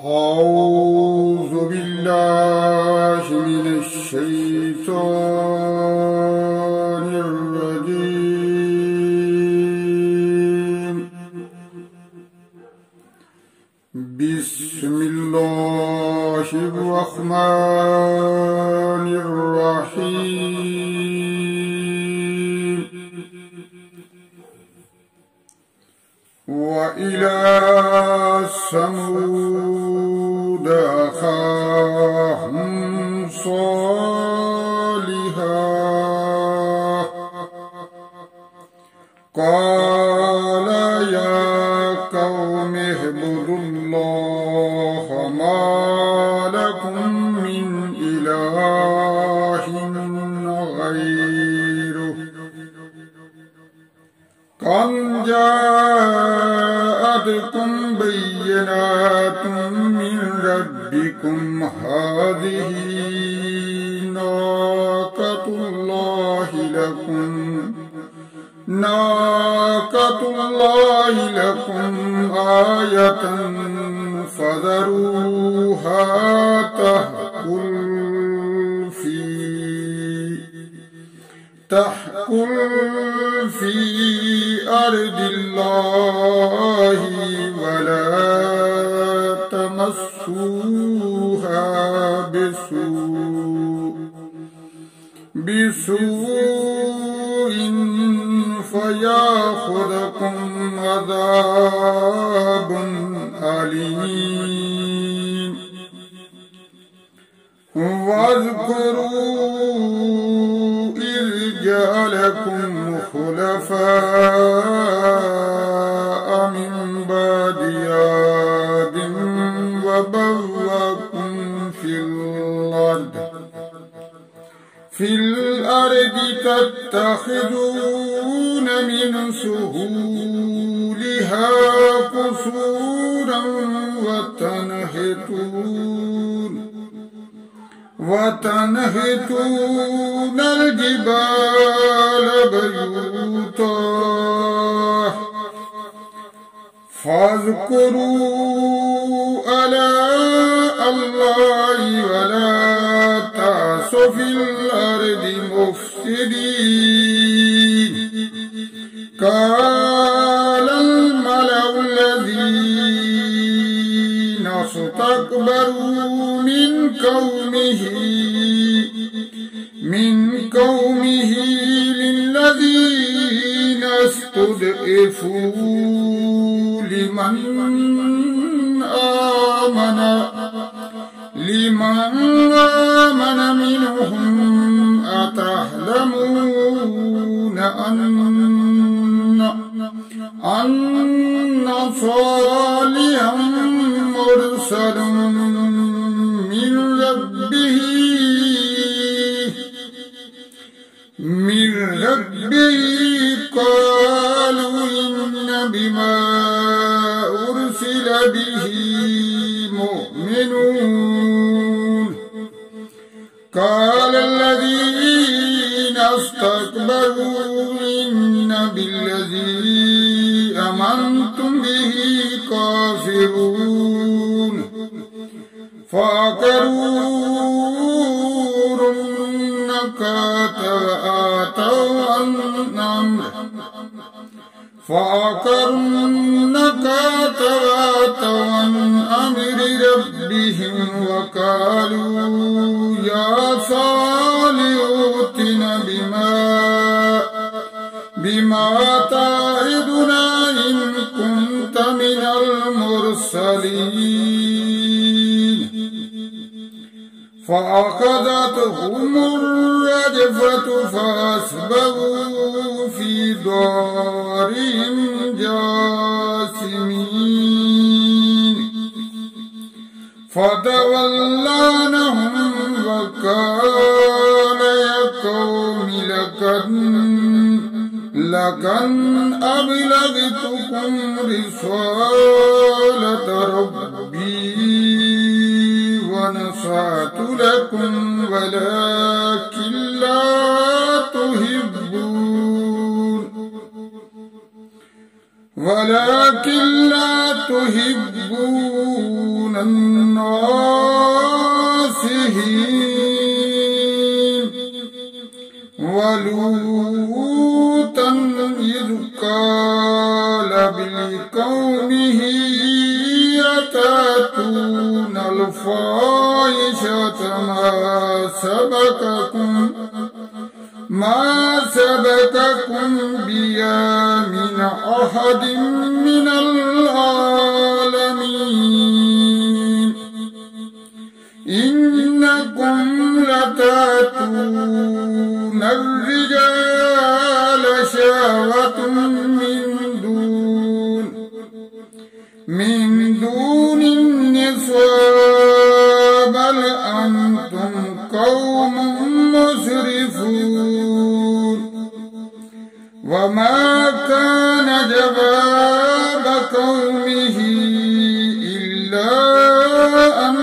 أعوذ بالله من الشيطان الرجيم. بسم الله الرحمن الرحيم. وإلى ثمود أخاهم صالحا قال يا قوم اعبدوا الله ما لكم من إله غيره قد جاءتكم بينات من ربكم هذه ناقة الله لكم آية فذروها تأكل في أرض الله ولا تمسوها بسوء فيأخذكم عذاب أليم. واذكروا إذ جعلكم خلفاء من بعد عاد وبوأكم في الأرض تتخذون من سهولها قصورا وتنحتون الجبال بيوتا فاذكروا آلاء الله ولا تعثوا في الأرض مفسدين. قال الملأ الذين استكبروا من قومه للذين استضعفوا لمن آمن منهم أتعلمون أن صالحا مرسل من ربه قالوا إن بما أرسل به مؤمنون. قال الذين استكبروا إن بالذي آمنتم به كافرون. فعقروا الناقة وعتوا عن أمر ربهم وقالوا يا صالح ائتنا بما تعدنا إن كنت من المرسلين. فأخذتهم الرجفة فأصبحوا في دارهم جاثمين. فتولى عنهم وقال يا قوم لقد أبلغتكم رسالة ربي ونصحت لكم ولكن لا تحبون الناصحين ولوطا إذ قال لقومه أتأتون الفاحشة ما سبقكم بها من أحد من العالمين إنكم لتأتون الرجال شهوة من دون النساء بل أنتم قوم مسرفون وما كان جواب قومه إلا أن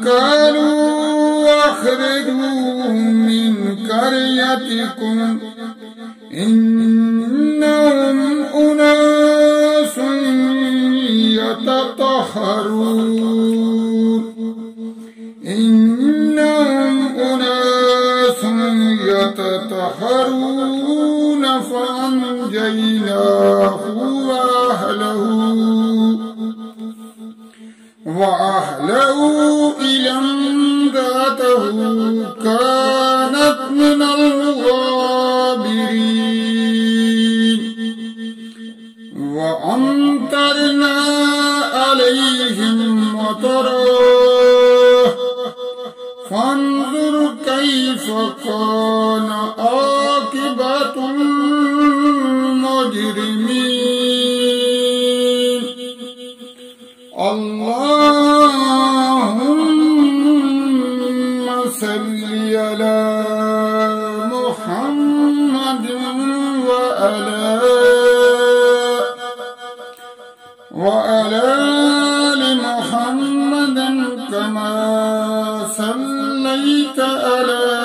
قالوا أخرجوهم من قريتكم إنهم أناس يتطهرون فأنجيناه وأهله إلا امرأته كانت من الغابرين وأمطرنا عليهم مطرا فانظر كيف كان عاقبة المجرمين اللهم صل على محمد وعلى آل محمد كما صليت على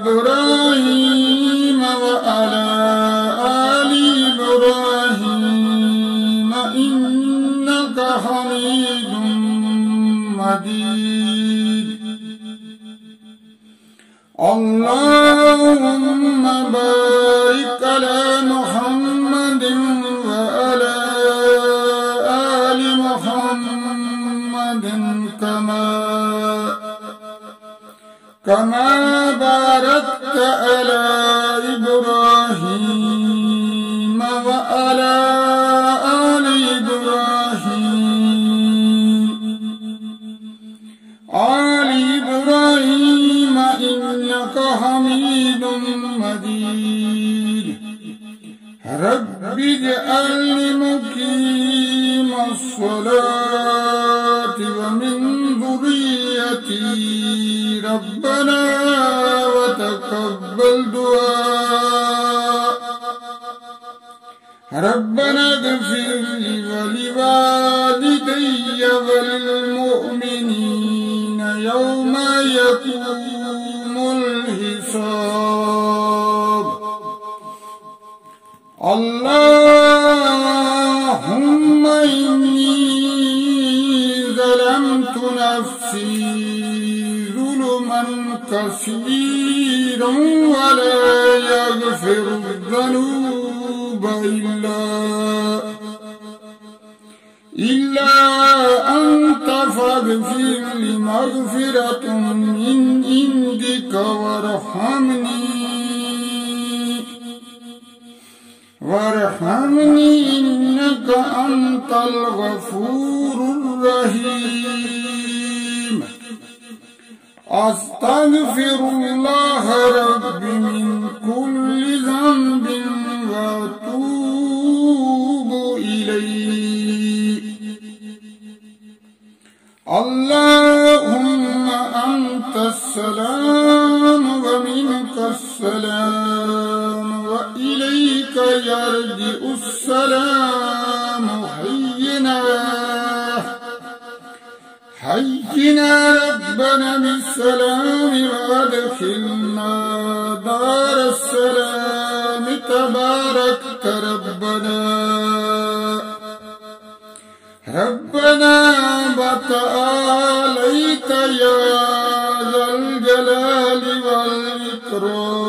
إبراهيم وعلى آل إبراهيم إنك حميد مجيد اللهم بارك على محمد وعلى آل محمد كما باركت على إبراهيم وعلى آل إبراهيم إنك حميد مجيد رب اجعلني مقيم الصلاة ومن ذريتي ربنا وتقبل دعاء ربنا اغفر لي ولوالدي وللمؤمنين يوم يقوم الحساب اللهم إني ظلمت نفسي ظلما كثيرا ولا يغفر الذنوب إلا أنت فاغفر لي مغفرة من عندك وارحمني إنك أنت الغفور الرحيم أستغفر الله ربي من كل ذنب وأتوب إليه اللهم أنت السلام ومنك السلام وإليك يرجع السلام حينا ربنا بالسلام وادخلنا وأدخلنا دار السلام تباركت ربنا وتعاليت يا ذا الجلال والإكرام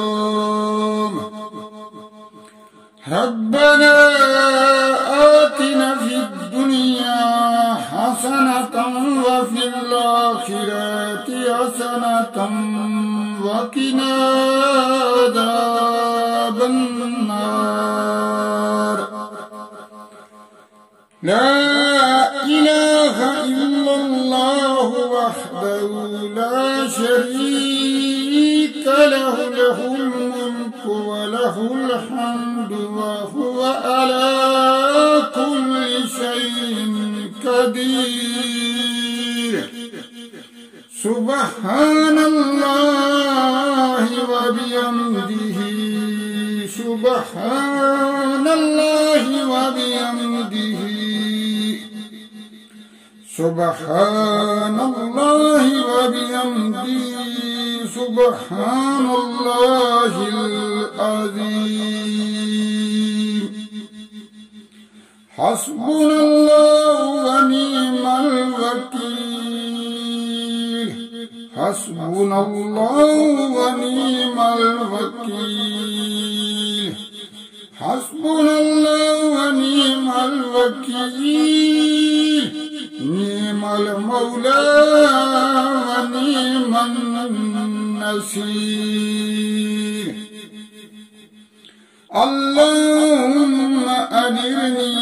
ربنا آتنا في الدنيا حسنة وفي الآخرة حسنة وقنا عذاب النار لا إله إلا الله وحده لا شريك له الملك وله الحمد وهو على كل شيء قدير سبحان الله وبحمده سبحان الله وبحمده سبحان الله وبحمده سبحان الله العظيم حسبنا الله ونعم الوكيل حسبنا الله ونعم الوكيل حسبنا الله ونعم الوكيل نعم المولى ونعم النصير اللهم أجرني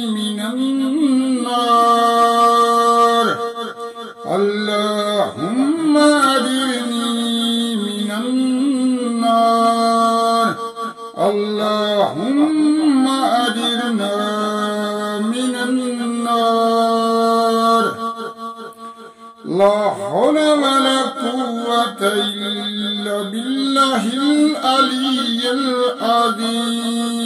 من النار اللهم أجرني من النار اللهم أجرنا من النار لا حول ولا قوة إلا بالله العلي العظيم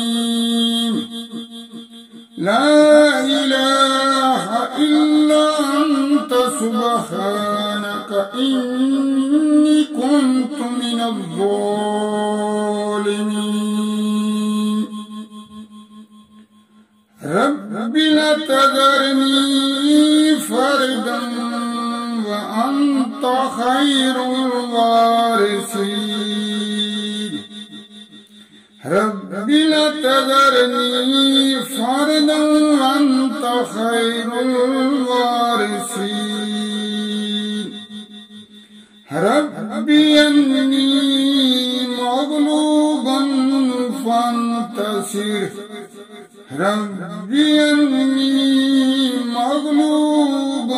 لا إله إلا أنت سبحانك إني كنت من الظالمين رب لا تذرني فردا وأنت خير الوارثين رب لا تذرني فردا وأنت خير الوارثين ربي أني مغلوب فانتصر ربي أني مغلوب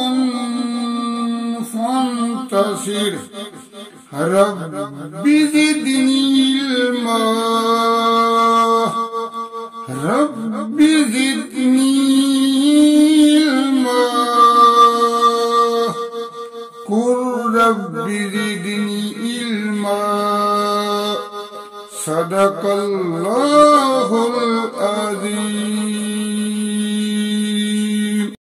فانتصر ربي زدني علما ربي زدني علما قل ربي زدني علما صدق الله العظيم